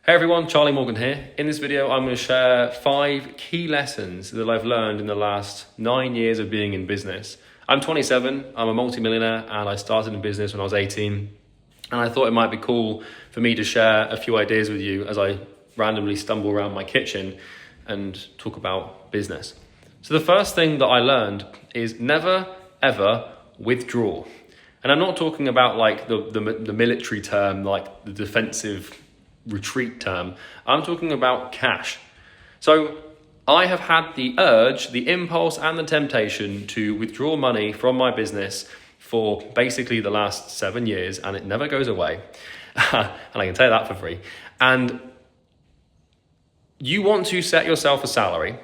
Hey everyone, Charlie Morgan here. In this video, I'm going to share 5 key lessons that I've learned in the last 9 years of being in business. I'm 27, I'm a multi-millionaire, and I started in business when I was 18. And I thought it might be cool for me to share a few ideas with you as I randomly stumble around my kitchen and talk about business. So the first thing that I learned is never, ever withdraw. And I'm not talking about like the military term, like the defensive retreat term. I'm talking about cash. So I have had the urge, the impulse and the temptation to withdraw money from my business for basically the last 7 years, and it never goes away. And I can tell you that for free. And you want to set yourself a salary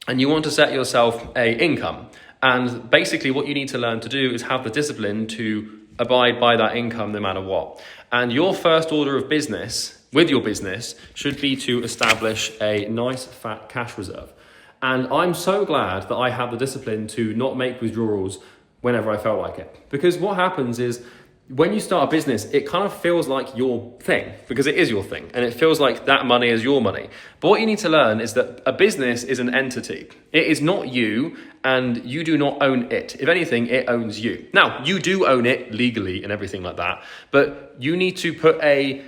and you want to set yourself a income. And basically what you need to learn to do is have the discipline to abide by that income no matter what. And your first order of business with your business should be to establish a nice fat cash reserve. And I'm so glad that I have the discipline to not make withdrawals whenever I felt like it. Because what happens is when you start a business, it kind of feels like your thing, because it is your thing, and it feels like that money is your money. But what you need to learn is that a business is an entity. It is not you, and you do not own it. If anything, it owns you. Now, you do own it legally and everything like that, but you need to put a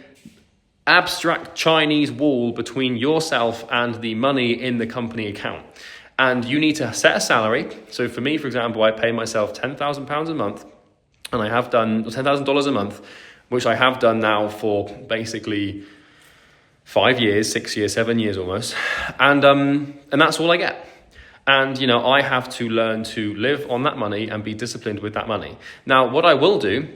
abstract Chinese wall between yourself and the money in the company account. And you need to set a salary. So for me, for example, I pay myself £10,000 a month, and I have done $10,000 a month, which I have done now for basically 5 years, 6 years, 7 years almost. And that's all I get. And, you know, I have to learn to live on that money and be disciplined with that money. Now, what I will do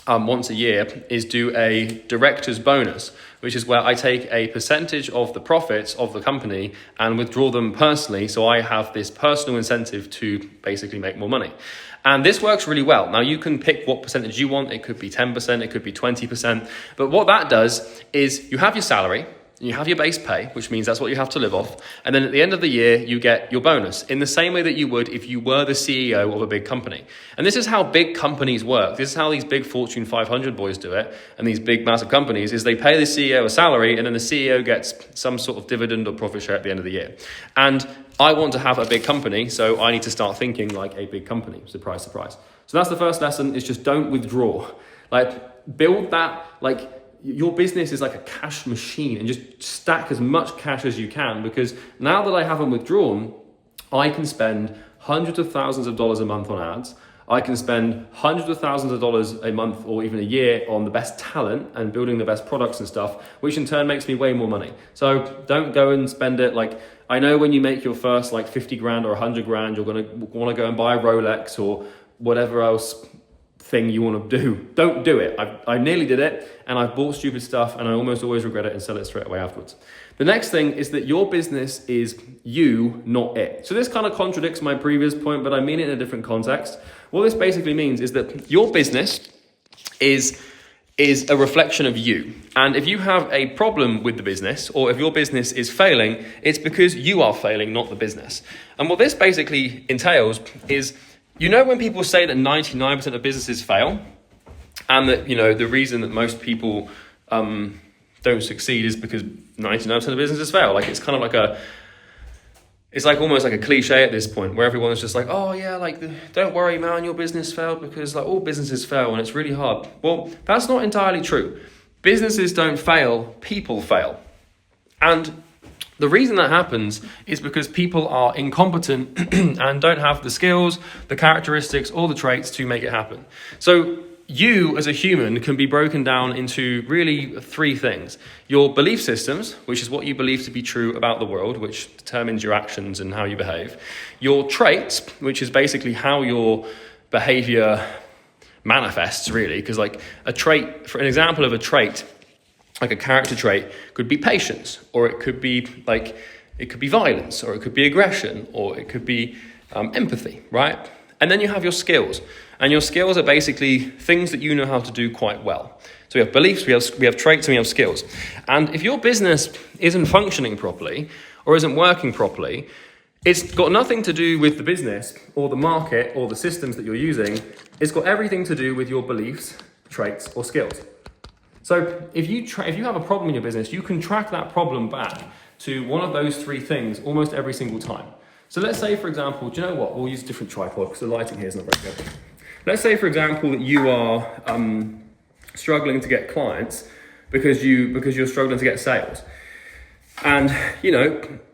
once a year is do a director's bonus, which is where I take a percentage of the profits of the company and withdraw them personally. So I have this personal incentive to basically make more money. And this works really well. Now you can pick what percentage you want. It could be 10%, it could be 20%. But what that does is you have your salary, you have your base pay, which means that's what you have to live off. And then at the end of the year, you get your bonus in the same way that you would if you were the CEO of a big company. And this is how big companies work. This is how these big Fortune 500 boys do it. And these big massive companies is they pay the CEO a salary, and then the CEO gets some sort of dividend or profit share at the end of the year. And I want to have a big company, so I need to start thinking like a big company. Surprise, surprise. So that's the first lesson, is just don't withdraw. Like build that, like, your business is like a cash machine, and just stack as much cash as you can, because now that I haven't withdrawn, I can spend hundreds of thousands of dollars a month on ads. I can spend hundreds of thousands of dollars a month or even a year on the best talent and building the best products and stuff, which in turn makes me way more money. So don't go and spend it. Like, I know when you make your first like 50 grand or 100 grand, you're going to want to go and buy a Rolex or whatever else thing you want to do. Don't do it. I nearly did it, and I've bought stupid stuff, and I almost always regret it and sell it straight away afterwards. The next thing is that your business is you, not it. So this kind of contradicts my previous point, but I mean it in a different context. What this basically means is that your business is a reflection of you. And if you have a problem with the business, or if your business is failing, it's because you are failing, not the business. And what this basically entails is, you know, when people say that 99% of businesses fail, and that, you know, the reason that most people don't succeed is because 99% of businesses fail. Like, it's kind of like it's like almost like a cliche at this point, where everyone's just like, oh yeah, like, don't worry, man, your business failed, because like all businesses fail and it's really hard. Well, that's not entirely true. Businesses don't fail, people fail. And the reason that happens is because people are incompetent and don't have the skills, the characteristics, or the traits to make it happen. So you as a human can be broken down into really 3 things. Your belief systems, which is what you believe to be true about the world, which determines your actions and how you behave. Your traits, which is basically how your behavior manifests, really. Because like a trait, for an example of a trait, like a character trait, could be patience, or it could be violence, or it could be aggression, or it could be empathy, right? And then you have your skills, and your skills are basically things that you know how to do quite well. So we have beliefs, we have traits, and we have skills. And if your business isn't functioning properly or isn't working properly, it's got nothing to do with the business or the market or the systems that you're using. It's got everything to do with your beliefs, traits, or skills. So if you have a problem in your business, you can track that problem back to one of those three things almost every single time. So let's say, for example, do you know what? We'll use a different tripod because the lighting here is not very good. Let's say, for example, that you are struggling to get clients because you're struggling to get sales. And,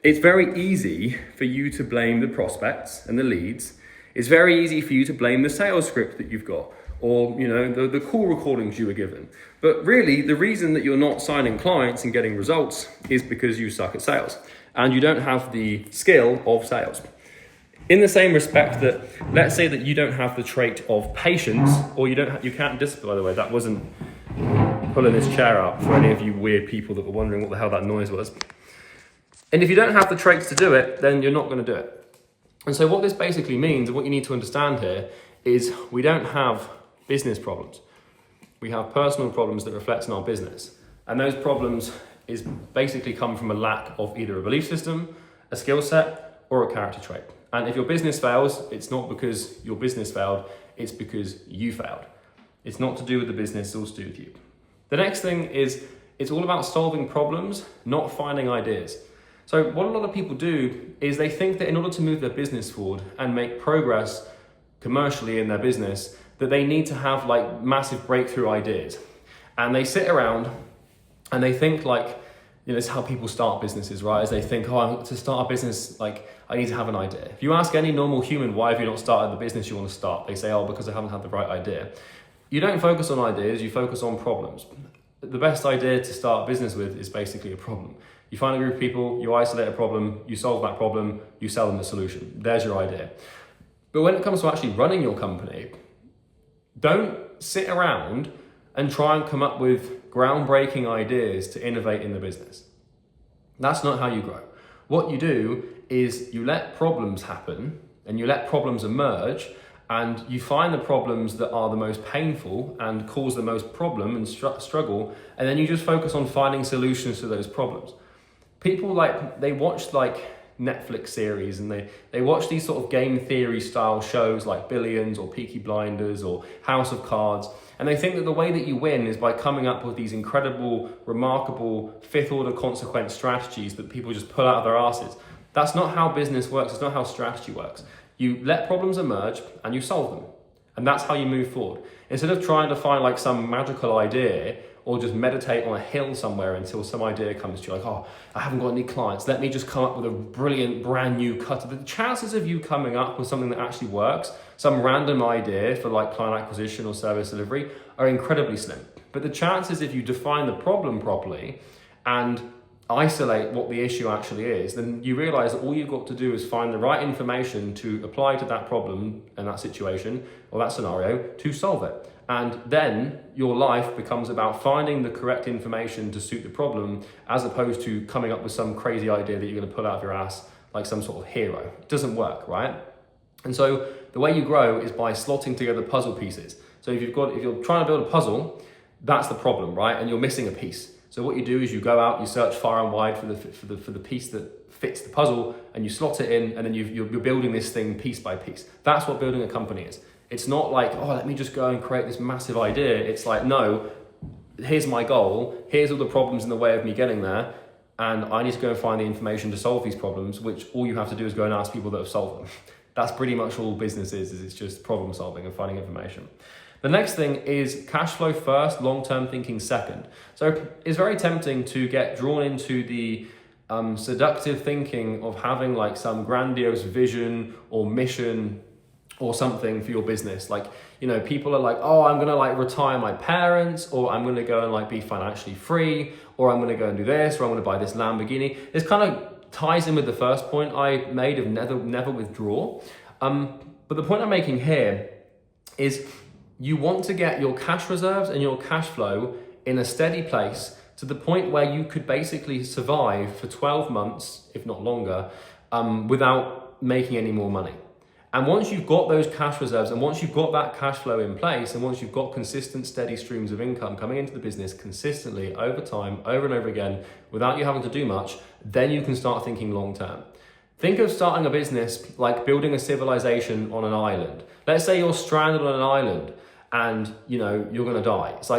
it's very easy for you to blame the prospects and the leads. It's very easy for you to blame the sales script that you've got, or, the call recordings you were given. But really, the reason that you're not signing clients and getting results is because you suck at sales and you don't have the skill of sales. In the same respect that, let's say that you don't have the trait of patience, or you can't discipline, by the way, that wasn't pulling this chair out for any of you weird people that were wondering what the hell that noise was. And if you don't have the traits to do it, then you're not going to do it. And so what this basically means, and what you need to understand here, is we don't have business problems. We have personal problems that reflect on our business. And those problems is basically come from a lack of either a belief system, a skill set, or a character trait. And if your business fails, it's not because your business failed, it's because you failed. It's not to do with the business, it's all to do with you. The next thing is, it's all about solving problems, not finding ideas. So what a lot of people do is they think that in order to move their business forward and make progress commercially in their business, that they need to have like massive breakthrough ideas. And they sit around and they think like, it's how people start businesses, right? As they think, to start a business, like I need to have an idea. If you ask any normal human, why have you not started the business you want to start? They say, because I haven't had the right idea. You don't focus on ideas, you focus on problems. The best idea to start a business with is basically a problem. You find a group of people, you isolate a problem, you solve that problem, you sell them the solution. There's your idea. But when it comes to actually running your company, don't sit around and try and come up with groundbreaking ideas to innovate in the business. That's not how you grow. What you do is you let problems happen and you let problems emerge, and you find the problems that are the most painful and cause the most problem and struggle, and then you just focus on finding solutions to those problems. People they watch Netflix series and they watch these sort of game theory style shows like Billions or Peaky Blinders or House of Cards, and they think that the way that you win is by coming up with these incredible, remarkable fifth order consequence strategies that people just pull out of their asses. That's not how business works. It's not how strategy works. You let problems emerge and you solve them. And that's how you move forward. Instead of trying to find some magical idea or just meditate on a hill somewhere until some idea comes to you, I haven't got any clients, let me just come up with a brilliant brand new cut. The chances of you coming up with something that actually works, some random idea for client acquisition or service delivery, are incredibly slim. But the chances, if you define the problem properly and isolate what the issue actually is, then you realize that all you've got to do is find the right information to apply to that problem and that situation or that scenario to solve it. And then your life becomes about finding the correct information to suit the problem, as opposed to coming up with some crazy idea that you're going to pull out of your ass like some sort of hero. It doesn't work, right? And so the way you grow is by slotting together puzzle pieces. So if you're trying to build a puzzle, that's the problem, right? And you're missing a piece. So what you do is you go out, you search far and wide for the piece that fits the puzzle, and you slot it in, and then you're building this thing piece by piece. That's what building a company is. It's not let me just go and create this massive idea. It's no, here's my goal, here's all the problems in the way of me getting there, and I need to go and find the information to solve these problems, which all you have to do is go and ask people that have solved them. That's pretty much all business is it's just problem solving and finding information. The next thing is cash flow first, long-term thinking second. So it's very tempting to get drawn into the seductive thinking of having some grandiose vision or mission or something for your business. People are I'm gonna retire my parents, or I'm gonna go and be financially free, or I'm gonna go and do this, or I'm gonna buy this Lamborghini. This kind of ties in with the first point I made of never withdraw. But the point I'm making here is you want to get your cash reserves and your cash flow in a steady place to the point where you could basically survive for 12 months, if not longer, without making any more money. And once you've got those cash reserves, and once you've got that cash flow in place, and once you've got consistent, steady streams of income coming into the business consistently over time, over and over again, without you having to do much, then you can start thinking long term. Think of starting a business like building a civilization on an island. Let's say you're stranded on an island and you're going to die. It's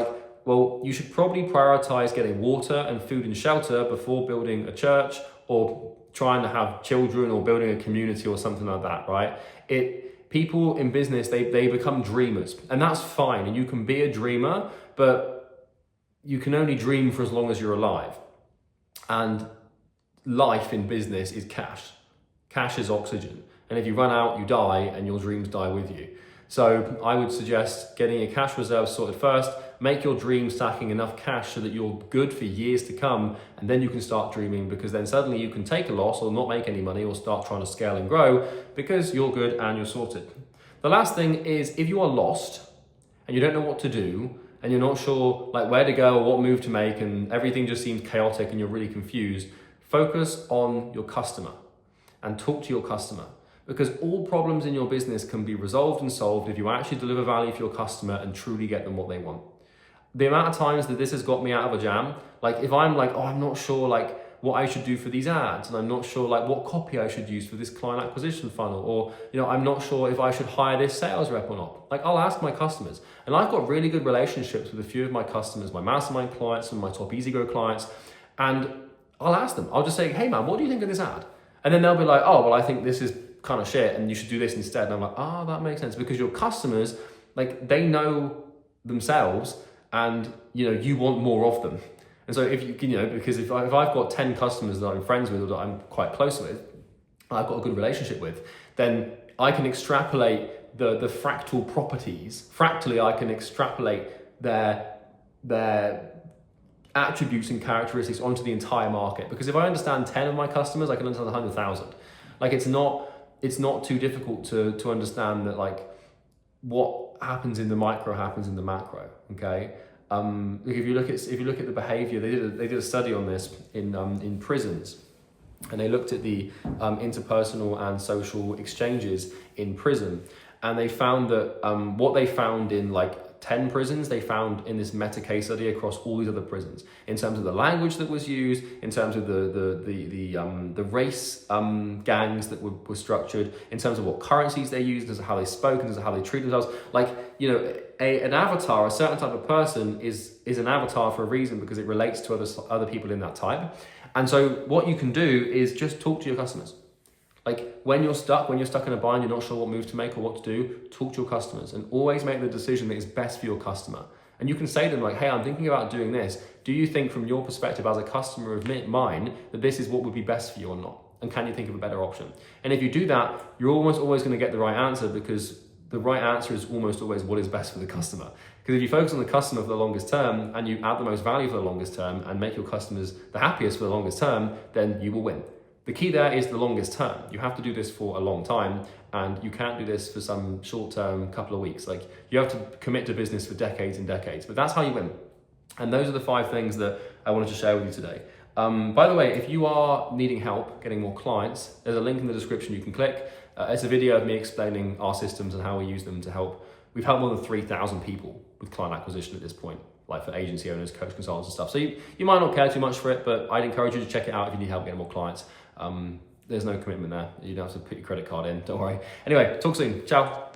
well, you should probably prioritize getting water and food and shelter before building a church or trying to have children or building a community or something like that, right? People in business, they become dreamers, and that's fine. And you can be a dreamer, but you can only dream for as long as you're alive. And life in business is cash. Cash is oxygen. And if you run out, you die, and your dreams die with you. So I would suggest getting your cash reserves sorted first, make your dream stacking enough cash so that you're good for years to come, and then you can start dreaming, because then suddenly you can take a loss or not make any money or start trying to scale and grow because you're good and you're sorted. The last thing is, if you are lost and you don't know what to do and you're not sure like where to go or what move to make and everything just seems chaotic and you're really confused, focus on your customer and talk to your customer. Because all problems in your business can be resolved and solved if you actually deliver value for your customer and truly get them what they want. The amount of times that this has got me out of a jam, like if I'm like, oh, I'm not sure like what I should do for these ads, and I'm not sure like what copy I should use for this client acquisition funnel, or I'm not sure if I should hire this sales rep or not. Like I'll ask my customers, and I've got really good relationships with a few of my customers, my mastermind clients and my top easy grow clients, and I'll ask them. I'll just say, hey man, what do you think of this ad? And then they'll be like, oh, well, I think this is kind of shit and you should do this instead. And I'm like, that makes sense, because your customers, like they know themselves, and you want more of them. And so if because if I've got 10 customers that I'm friends with or that I'm quite close with, I've got a good relationship with, then I can extrapolate the fractal properties. Fractally, I can extrapolate their attributes and characteristics onto the entire market. Because if I understand 10 of my customers, I can understand 100,000. Like it's not too difficult to understand that like what happens in the micro happens in the macro. Okay. If you look at the behavior, they did a study on this in prisons, and they looked at the interpersonal and social exchanges in prison, and they found that what they found in like 10 prisons, they found in this meta case study across all these other prisons, in terms of the language that was used, in terms of the race gangs that were structured, in terms of what currencies they used, in terms of how they spoke, in terms of how they treat themselves. Like, an avatar, a certain type of person is an avatar for a reason, because it relates to other people in that type. And so what you can do is just talk to your customers. Like when you're stuck in a bind, you're not sure what move to make or what to do, talk to your customers and always make the decision that is best for your customer. And you can say to them like, hey, I'm thinking about doing this. Do you think from your perspective as a customer of mine that this is what would be best for you or not? And can you think of a better option? And if you do that, you're almost always going to get the right answer, because the right answer is almost always what is best for the customer. Because if you focus on the customer for the longest term and you add the most value for the longest term and make your customers the happiest for the longest term, then you will win. The key there is the longest term. You have to do this for a long time, and you can't do this for some short-term couple of weeks. Like you have to commit to business for decades and decades, but that's how you win. And those are the 5 things that I wanted to share with you today. By the way, if you are needing help getting more clients, there's a link in the description you can click. It's a video of me explaining our systems and how we use them to help. We've helped more than 3,000 people with client acquisition at this point, like for agency owners, coach consultants and stuff. So you might not care too much for it, but I'd encourage you to check it out if you need help getting more clients. There's no commitment there. You don't have to put your credit card in, don't worry. Anyway, talk soon. Ciao.